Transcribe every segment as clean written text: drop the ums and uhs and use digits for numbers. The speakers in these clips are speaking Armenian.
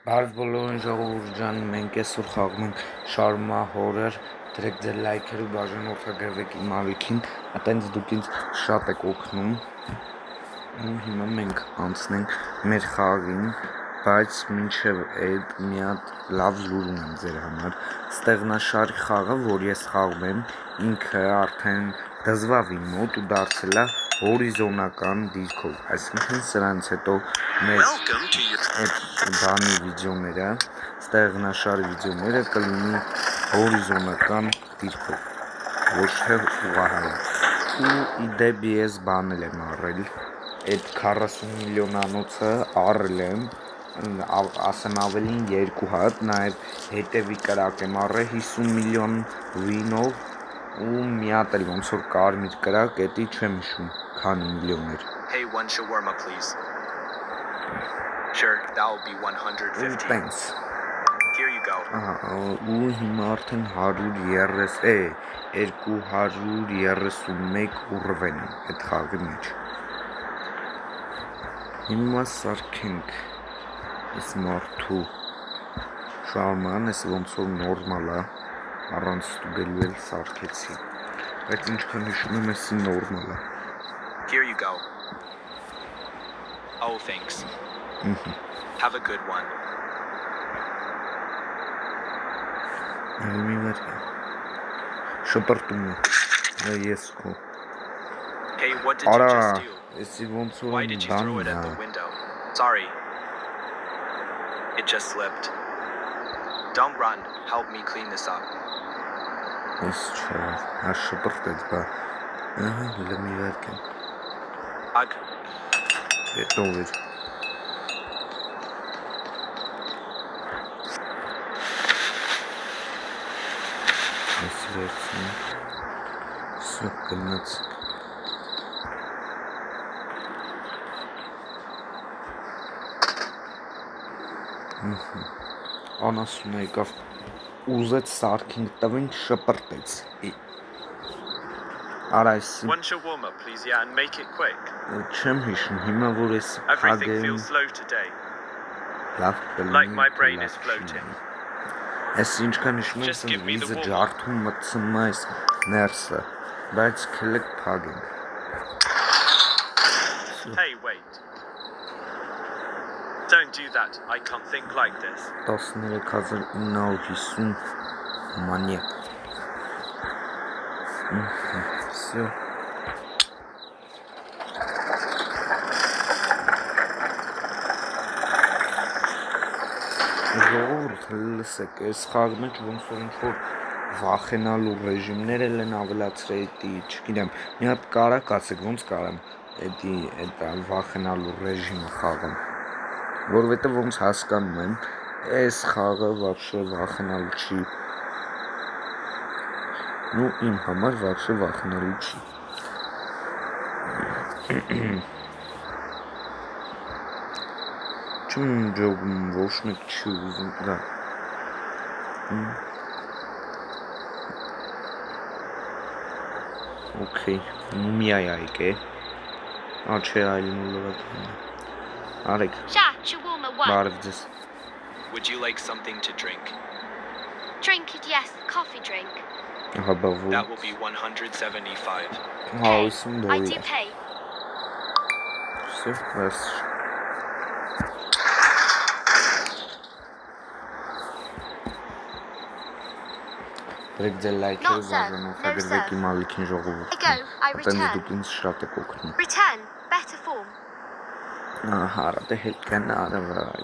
Բարև բոլորին ժողովուրդ ջան, մենք այսօր խաղում ենք շարմա հորեր, դրեք ձեր լայքերը ու բաժանորդագրվեք իմ ալիքին, այտենց դուք ինձ շատ եք օգնում ու հիմա մենք անցնենք մեր խաղին, բայց մինչև այդ մի հատ լավ լուր ունեմ ձեր համար, ստեղնաշարի խաղը, որ ես խաղում եմ, ինքը արդեն դզվավ իմ մոտ ու դարձել է հորիզոնական դիրքով, այսինքն սրանից հետո մեր այդ բանի վիդեոները, ստեղնաշար վիդեոները կլինի հորիզոնական դիրքով, ոչ թե ուղղահայ։ Ու իդեպ ես բանել եմ առել, այդ 40 միլիոնանոցը առել եմ, ասեմ ավելին 2 հատ, նաև հետևի կրակ եմ առել 50 միլիոն վինով ու մի հատ էլ ոնց որ կարմիր կրակ, էդի չեմ հիշում քանի միլիոն էր։ Hey, one shawarma, please. Sure, that will be 150. Thanks. Here you go. Ու հիմա արդեն 231 ուռվեն եմ այդ խաղի մեջ։ Հիմա սարքենք այս մարդու շարման, այս ոնց որ նորմալ է, առանց ստուգելու էլ սարքեցի, բայց ինչքան հիշում եմ էսի նորմալ է։ Here you go. Oh, thanks. Have a good one. Մի վարի շպրտում է ես քո։ Hey, what did you just do? Էսի ոնց որ Why did you throw it at the window? Sorry. It just slipped. Don't run. Help me clean this up. Ես չէ, շպրտեց բա։ Լմի վարկեն։ Ag. Հետո էր։ Ես վերցնենք։ Սո կնացք։ Անասուն եկավ, ուզեց սարքինք տվենք, շպրտեց։ One shawarma, please, yeah, and make it quick. Չեմ հիշում, հիմա որ ես Everything feels slow today. Like my brain is floating. Ես ինչքան հիշում եմ, սենց վիզը ջարդում մտցում այս ներսը, բայց կլեք փագենք։ Hey, wait. Don't do that. I can't think like this. 13950 маньяк. Все. Ժողովուրդ լսեք, այս խաղի մեջ ոնց որ ինչ-որ վախենալու ռեժիմներ են ավելացրել, չգիտեմ, մի հատ կարակ ասեք, ոնց կարամ այդ վախենալու ռեժիմը խաղամ, որովհետև ոնց հասկանում եմ, այս խաղը вообще վախենալու չի, ու իմ համար вообще վախենալու չի։ Չեմ ջոգում, ոչ մեկ չի ուզում, դա։ Okay, մումիա այկ է։ Չէ, այլն ու լրատվին է։ Արեք։ Բարև ձեզ։ Would you like something to drink? Drink it, yes. Coffee drink. Ահա բավու։ That will be 175. Հաուսում I դորի do է։ pay. Все, раз։ Դրեք ձեր լայքերը բաժանորդագրվեք իմ ալիքին ժողովուրդ։ Այտենց դուք ինձ շատ եք օգնում։ Return. Better form. Հարատը հետ կան արավայ։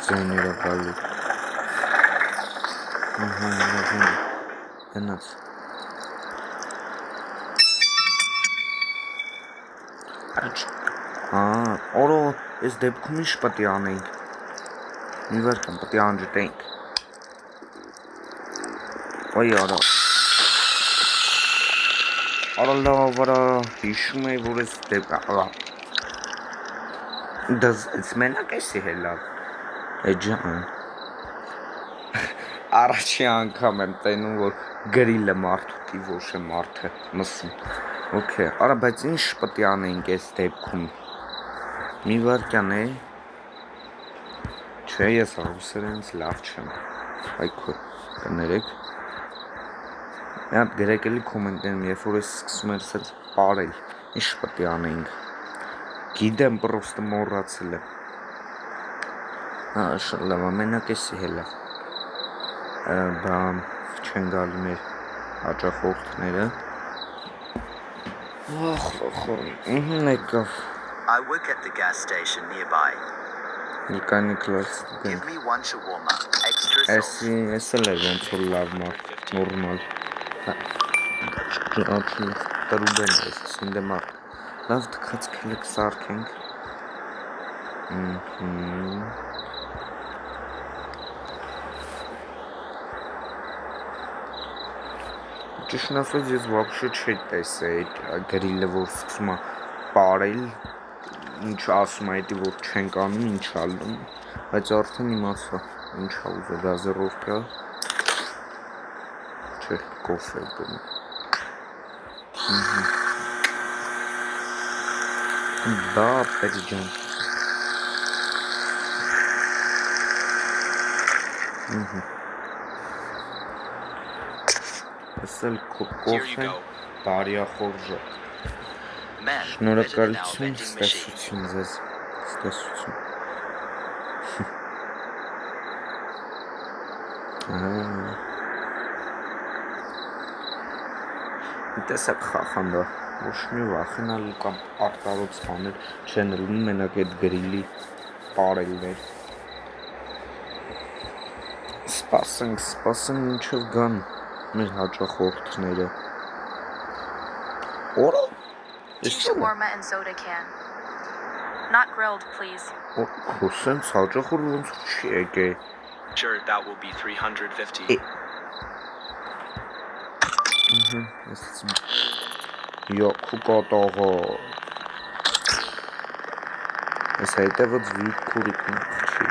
Ձեները գալու։ Հնաց։ Օրո, ես դեպքում ինչ պտի անենք։ Մի վարկան պտի անջտենք։ Ոյ արա։ Արա լավ արա, հիշում էի, որ ես դեպ Դες մենակ էսի հելավ։ Էջան։ Առաջի անգամ եմ տենում, որ գրիլը մարդուտի, ոչ է մարդը մսում։ Okay, արա, բայց ինչ պտի անենք այս դեպքում։ Մի վարկյան է։ Չէ, ես ռուսերենից լավ չեմ։ Այքո, կներեք։ Մի հատ գրեք էլի կոմենտներում, երբ որ ես սկսում եմ սենց պարել, ինչ պետք է անեինք։ Գիտեմ, պրոստը մոռացել եմ։ Լավ, ամենակ էսի հելա։ Բա չեն գալի մեր հաճախորդները։ Եկավ։ I work at the gas station nearby. Նիկանի կլաս Give me one shawarma, extra sauce. Ես էլ է ոնց որ լավ մարդ, նորմալ։ Ջաչին տրուբեն ես, սինդե մարդ։ Լավ թքած քելեք սարքենք։ Ճիշտն ասած ես вообще չի տեսել այդ գրիլը, որ սկսում է պարել, ինչ ասում է, դա որ չենք անում, ինչ ալնում, բայց արդեն իմացա, ինչ ա ուզել, գազերովկա, չէ, կոֆե գնում։ Դա պետք ջան։ Ասել կոֆե, բարյախորժը։ Men, Շնորհակալություն, vending machine. ստեսություն ձեզ, ստեսություն։ Տեսակ խախանդա, ոչ մի վախենալու կամ արտարոց բաներ չեն լինում, մենակ այդ գրիլի պարելներ։ Սպասենք, ինչով գան մեր հաճախորդները։ Օրը։ Two shawarma and soda can. Not grilled, please. Խոսենց հաճախորդ ոնց չի եկե։ Sure, that will be 350. Յոքու կոտողը։ Ես հետևը ձվիկ կուրիկն չի։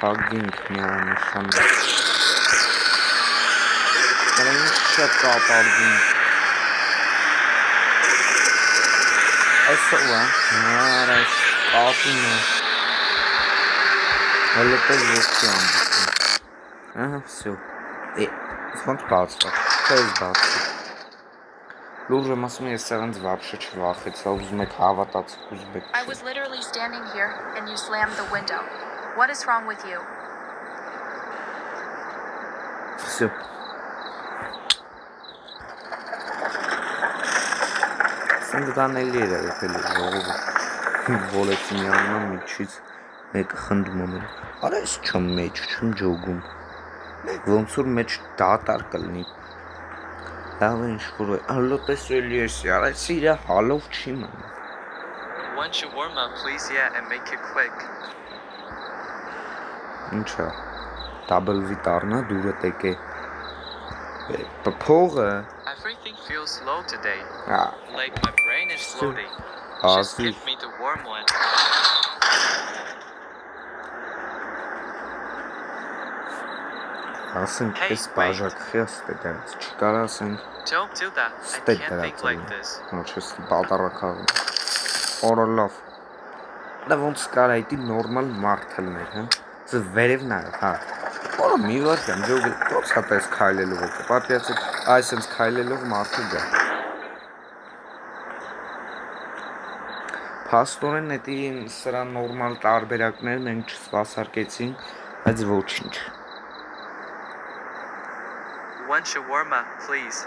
Հագինք միանշան։ Կրենք շատ կապարգին։ Այսօր հարայս կապինը։ Հոլետել ոսկի ամբություն։ Ահա, всё։ Սոնց բացվա, չես բացվի։ Լուրը մասում ես սեղանց վապշը չվախեցա, ուզում եք հավատացեք, ուզում եք I was literally standing here and you slammed the window. What is wrong with you? Всё։ Սնդանելի էր էլի ժողովը։ Վոլեցի միանման միջից մեկը խնդում եմ։ Արա ես չեմ մեջ, չեմ ջոգում։ Ոնց որ մեջ դատար կլինի։ Լավ ինչ որ հալո տեսելի ես, արա ես իր հալով չի մնում։ One shawarma, please, yeah, and make it quick. Ինչա։ Double վիտարնա դուրը տեկե։ Փողը։ Everything feels slow today. Like my brain is Still- floating. Ah, Just see. give me the warm one. Ասենք Hey, էս wait. բաժակի ստեգած չկար ասենք Don't do that. I Stick can't that think out like to me. this. Ոչես բատարակավ Օրը լավ Դա ոնց կար այդի նորմալ մարդելներ, հա Ձեզ վերև նայեք, հա Օրը մի վարկյան ջոգել ոնց հա պես քայլելով ոգե Պատկերացեք այսենց քայլելով մարդը գա Փաստորեն էդի սրա նորմալ տարբերակներ մենք չսպասարկեցինք, բայց ոչինչ One shawarma, please.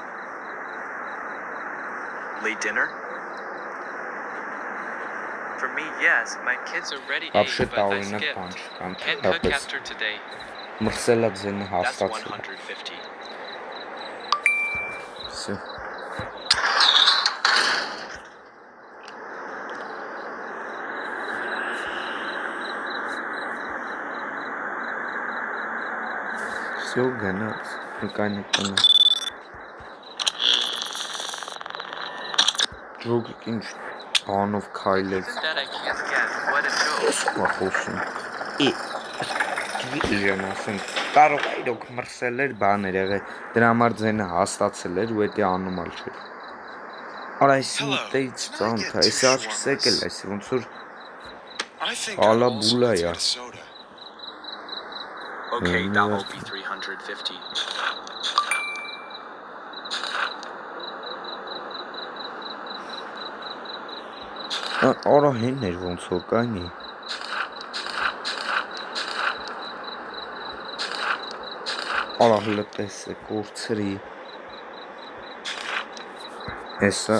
Late dinner? For me, yes. My kids already Вообще ate, but I տարօրինակ skipped. բան չկան, Can't cook թերապես after today. մրսելա ձենը That's հաստացել 150. Всё Всё գնաց, նկանի կնա Ջոգիկ ինչ բանով քայլեց Even that I can't get. What a joke. Ես կա խոսում Դիժան ասենք կարող է իրոք մրսել էր բաներ եղել Դրա համար ձենը հաստացել էր ու էդի անոմալ չէր Արա այսի ուտեից ծանոթ է, այս աչքս եկել է, ոնց որ I think Ալա I'd also բուլա like to յա։ get a soda. Okay, Mm, that will yeah. be 350. Արա հեն էր ոնց որ կանի։ Արա հլը տեսը կորցրի։ Հեսա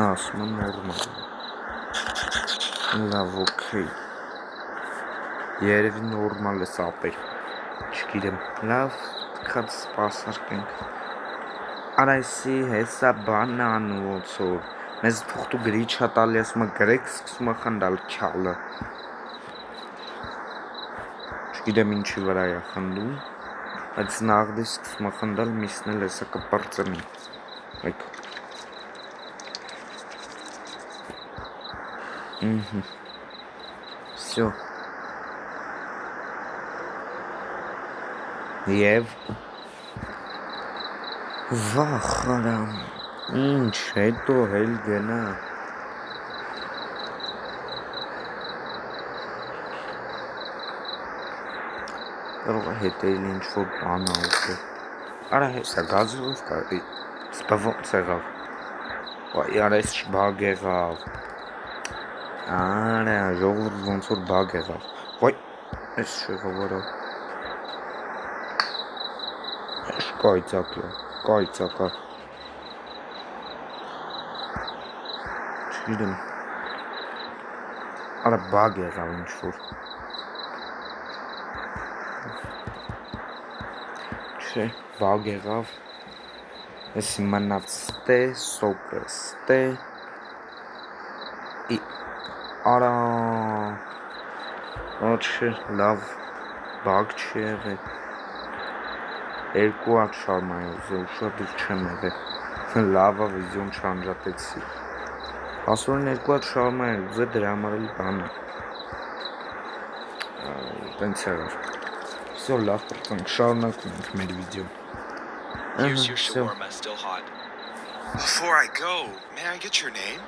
ասում եմ նորմալ։ Լավ, օքեյ։ Երևի նորմալ է սապեր։ Չգիտեմ։ Լավ, քաց սպասարկենք։ Արա այսի հեսա բանան ոնց որ մեզ թուղթու գրի չտալի ասում է գրեք սկսում է խնդալ չալը։ Չգիտեմ ինչի վրա է խնդում, բայց նաղդի սկսում է խնդալ միսն էլ հեսա կպրծնի։ Այք։ Всё։ Եվ վախարամ։ Ինչ հետո հել գնա։ Կարող է հետել ինչ որ բան ա ուտել։ Արա հեսա գազով կա։ Սպա ոնց եղավ։ Վայ արա այս բագ եղավ։ Արա ժողովուրդ ոնց որ բագ եղավ։ Վայ այս չեղավ արա։ Այս կայծակա։ Չգիտեմ։ Արա բագ եղավ ինչ որ։ Չէ, բագ եղավ։ Ես իմանաց ստե, սոկը ստե։ Արա Ոչ լավ բագ չի եղել։ Երկու հատ շարմա է ուզել, ուշադիր չեմ եղել։ Լավա վիզիոն չանջատեցի։ Ասորին երկու հատ շարմա է ուզել, դրա համար էլ բան է։ Տենց եղավ։ Всё, լավ պրծանք, շարունակում ենք մեր վիդեոն։ Here's your Всё. shawarma, still hot. Before I go, may I get your name?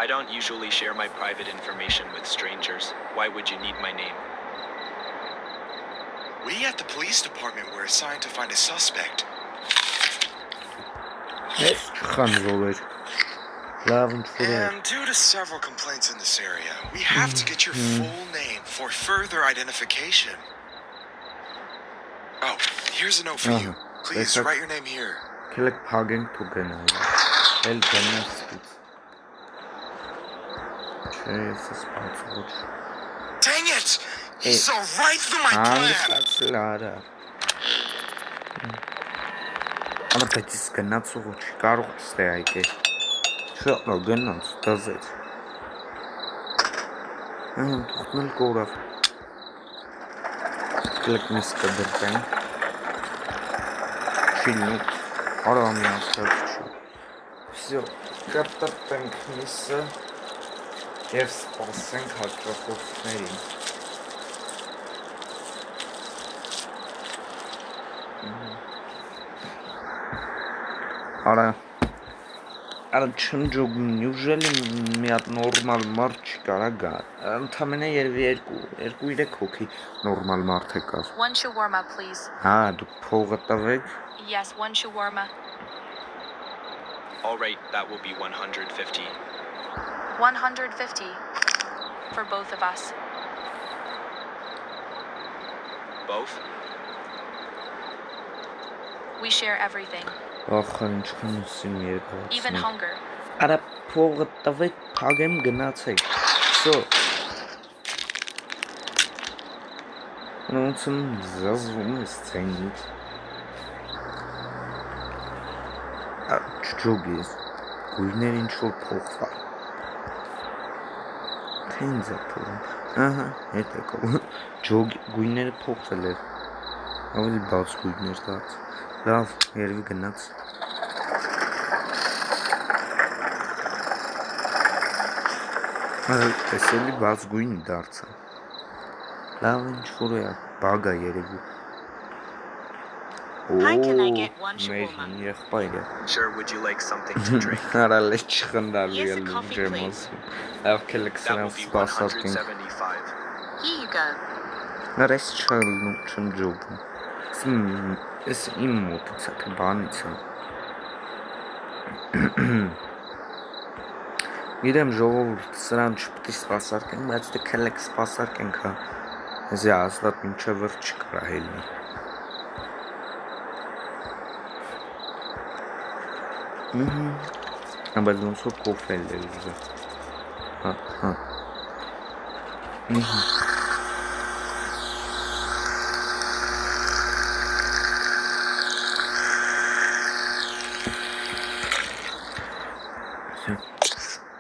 I don't usually share my private information with strangers. Why would you need my name? We at the police department were assigned to find a suspect. Ես չխանձով էր։ Լավ ինչ որ էր։ And due to several complaints in this area, we have to get your full name for further identification. Oh, here's a note for you. Please That's write your name here. Քելեք փագենք դու գնայի։ Էլ գնաս դուք։ Չէ, ես սպասում։ Dang it! He saw right through my plan! Անգլիացլարա։ Բայց ես գնացող չի կարող ստե այկել։ Շո գնաց, դազեց։ Թողնել կորավ։ Քելեք մեզ կդրտեն։ Չիլնի։ Արամի ասած չի։ Всё, կտրտենք միսը և սպասենք հաճախորդներին։ Արա չեմ ջոգում, նյուժելի մի հատ նորմալ մարդ չի կարա գա։ Ընդամենը երևի երկու-երեք հոգի նորմալ մարդ է կար։ One shawarma, please. Հա, դուք փողը տվեք։ Yes, one shawarma. All right, that will be 150. 150 for both of us. Both? We share everything, Ախր ինչքան ուսին երկրացնի։ even hunger. Արա փողը տվեք, փագեմ գնացեք։ Всё։ Ոնց եմ զազվում ես ցենից։ Չջոգես։ Գույներ ինչ որ փոխվա։ Թե ինձ է փոխում։ Ահա, հետ եկավ։ Գույները փոխվել էր։ Ավելի բաց գույներ դարձ։ Լավ, երևի գնաց։ Տեսելի բաց գույն դարձա։ Լավ ինչ որ է, բագ է երևի։ Hi, can I get one մեր shawarma? եղբայրը։ Sure, would you like something to drink? Արալ է չխնդալու Yes, a ելում coffee, ջեմ please. ասում։ Լավ քելեք That սրանց will be սպասարկենք։ 175. Here you go. Արես չլնում չեմ ջոբում։ Ես իմ մոտից է թե բանից է։ Գիտեմ ժողովուրդ սրան չպետք է սպասարկենք, բայց դե քելեք սպասարկենք հա։ Եզի հաստատ մինչև վերջ չկարա հելնի։ Բայց ոնց որ կոֆել է ուզում։ Հա։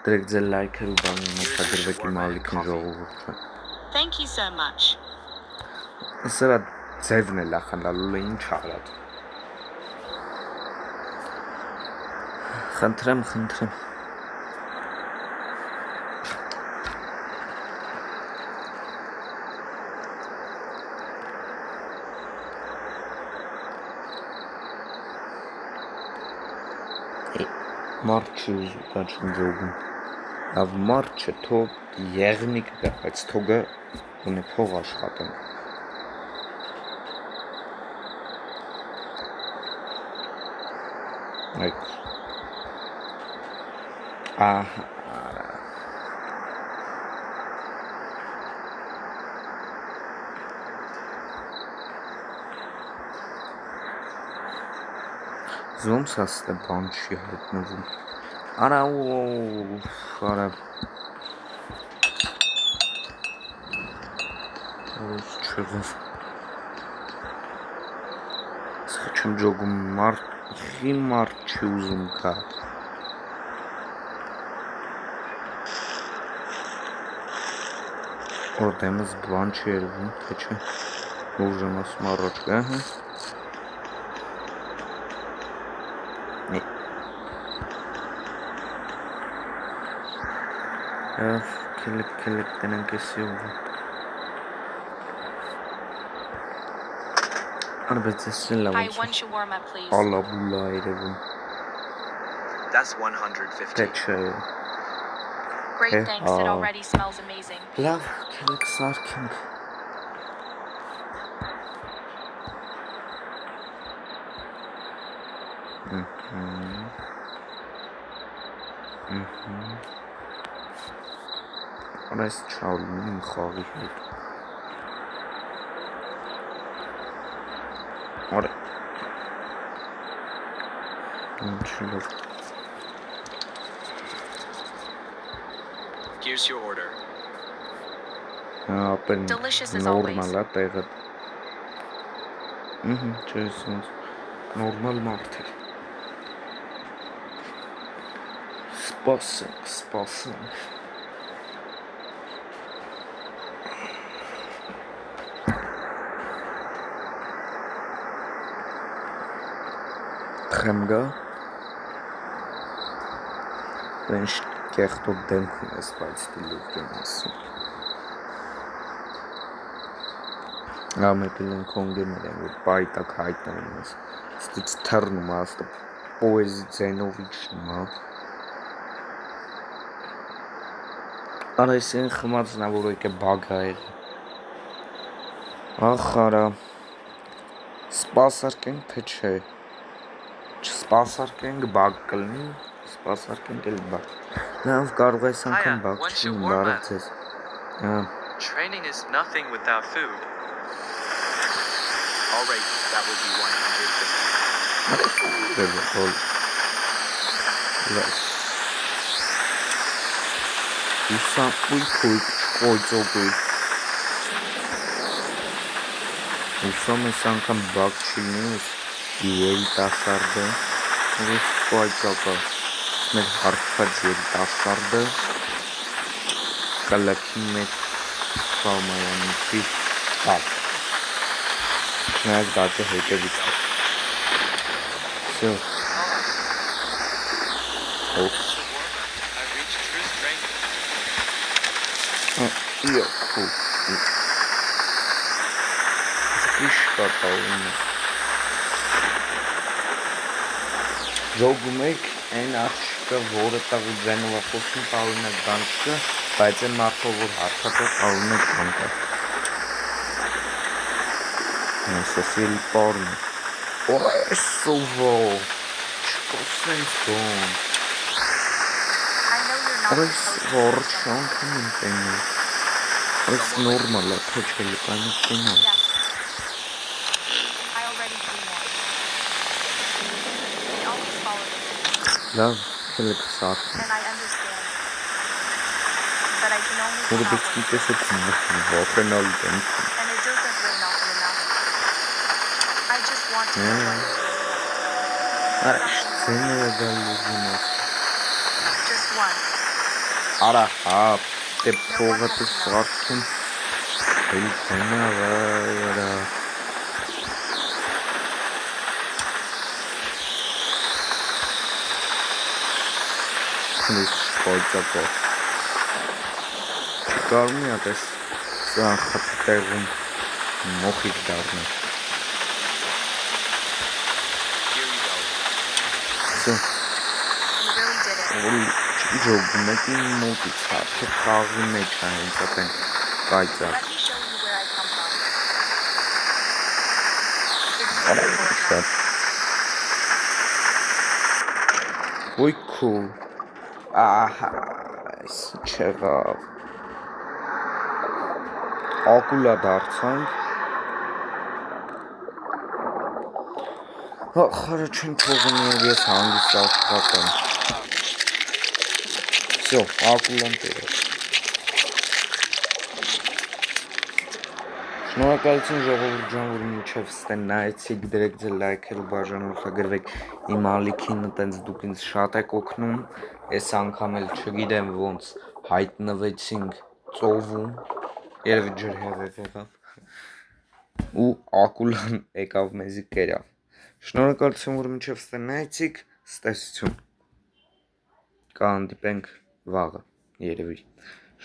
Դրեք ձեր լայքեր ու բանը մոտագրվեք իմ ալիքին ժողովուրդը։ Thank you so much. Սրա ձևն է լախանդալու է ինչ արած։ Խնդրեմ։ Մարդ չի ուզում դա չեմ ջոգում։ Լավ մարդ չէ, թող եղնիկ գա, բայց թողը ունի փող աշխատենք։ Այդ ահա Ոնց ասել բան չի հայտնվում։ Արա արա Ո՞ս չեղավ։ Սա չեմ ջոգում մարդ չի ուզում գա։ Որտեմս բան չի երևում, թե չէ։ Ուժեմ ասում առաջ գա, հա։ Քելեք տնենք էսի ուղը։ Արբեց էսին լավ Hi, ոնց one shawarma, please. ալաբուլա երևում։ That's 150. Թե չէ։ Great, Okay. thanks. It already smells amazing. Լավ, քելեք սարքենք։ Այս չալում իմ խաղի հետ։ Արա։ Ինչ լավ։ Here's your order. Ապեն Delicious as always. նորմալ է տեղը։ Չէ, ոնց նորմալ մարդ է։ Սպասենք։ Խեմ գա։ Ինչ կեղտոտ դեմք ունես, բայց դիլուկ եմ ասում։ Ամեկել են կոնգեներ են, որ պայտակ հայտնում ես։ Ստից թռնում աստը պոեզի ձենով իջնում, հա։ Արա ես են խմածնա, որ եկե բագ հայր։ Ախարա, սպասարկենք, թե չէ։ Չսպասարկենք բագ կլնի, սպասարկենք էլ բագ։ Լավ կարող ես անգամ բագ չի, բարև ձեզ։ Training is nothing without food. All right, that would be 150. Ուսան ուй կոյծոկույ։ Ուսամ ես անգամ բակ չի նույս երիտասարդը, ես կոյծոկը, մեր հարդված երիտասարդը, կլակի մեր կալմայանիցի բակ։ Նայած բակը հետևից է։ Սո։ Ով։ I reached true strength. Իո, խուլ։ Ինչ կատալում է։ Ժողում եք այն աղջիկը, որը տաղու ձայնով է խոսում, պարունակի բանջկը, բայց այն մարդը, որ հարթակը պարունակի բանջկը։ Սոսիլ պարն։ Օյ, սովո, չկոսենց բոն։ I know you're not Այս supposed to որ feel so much. շանքն եմ տենում։ Այս նորմալ է, քոչել է, կանի կենա։ Yes. I already do know. We always follow the rules, Լավ, քելեք սարքն։ and I understand. But I can only Որը come out դեքս when մի տեսեք վոխենալ դեմ։ and it doesn't rain often enough. I just want to know what it is. Արա, շծեն է գալու զունոց։ Just one. Արա, հա, դե փողը դու սարքն։ Էլ կենա, վայ, Քնես շպայծապա։ Չկարում է ատես սա խատի տեղում մոխիկ դարնը։ Here you go. Սո, You really did it. որ ջոգում եք իմ մոտից հատը խաղի մեջ է հենց ատեն կայծակ։ Let me show you where I come from. It's Արա, beautiful at շատ։ night. Ոյ cool։ Ահա, այս չեղավ։ Ակուլա դարձանք։ Հա, խարը չեն թողում և ես հանգիստ աշխատեմ։ Всё, ակուլան տերը։ Շնորհակալություն ժողովուրդ ջան, որ մինչև ստեն նայեցիք, դրեք ձեր լայքերը, բաժանորդագրվեք իմ ալիքին, տենց դուք ինձ շատ եք օգնում, ես անգամ էլ չգիտեմ ոնց հայտնվեցինք ծովում, երևի ջրհեղեղ եղավ, ու ակուլան եկավ մեզի կերավ, շնորհակալություն, որ մինչև ստեն նայեցիք, ստեսություն, կհանդիպենք վաղը, երևի,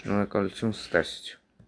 շնորհակալություն, ստեսություն։